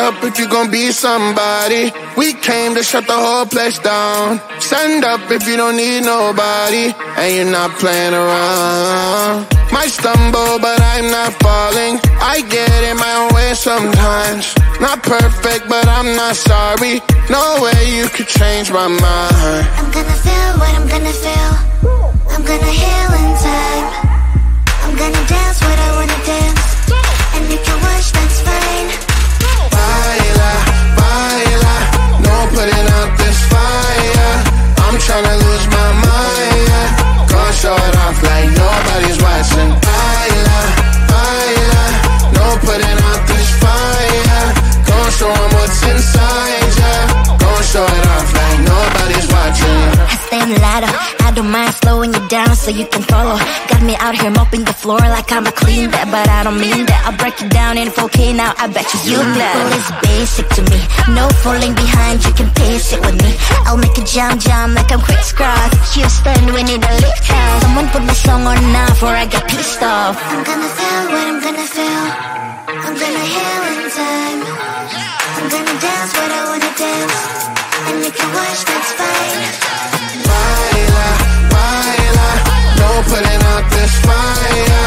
up if you gon' be somebody. We came to shut the whole place down. Stand up if you don't need nobody, and you're not playing around. Might stumble, but I'm not falling. I get in my own way sometimes. Not perfect, but I'm not sorry. No way you could change my mind. I'm gonna feel what I'm gonna feel. I'm gonna heal in time. I'm gonna dance what I wanna dance. And if you wish, that's fine. Baila, baila, no putting out this fire. I'm tryna lose my mind, yeah. Gonna show it off like nobody's watching. Baila, baila, no putting out this fire. Gonna show 'em what's inside, yeah. Gonna show it off like nobody's watching. I stay on the ladder, I don't mind slowing you down so you can follow. Got me out here mopping the floor like I'm a clean that, but I don't mean that. I'll break it down in 4K now, I bet you glad. It's basic to me, no falling behind, you can pace it with me. I'll make a jump like I'm quick scratch. Houston, we need a lift house. Someone put my song on now before I get pissed off. I'm gonna feel what I'm gonna feel. I'm gonna heal in time. I'm gonna dance what I wanna dance. And if you wish, that's fine. Baila, baila, no putting out this fire.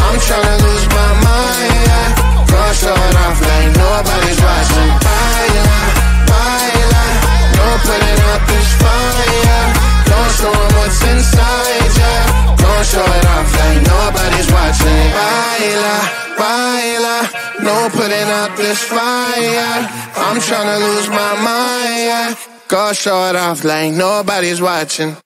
I'm tryna lose my mind, yeah. Gonna show it off like nobody's watching. Baila, baila, no putting out this fire. Gonna show 'em what's inside, yeah. Gonna show it off like nobody's watching. Baila, baila, no putting out this fire. I'm tryna lose my mind, yeah. Gonna show it off like nobody's watching.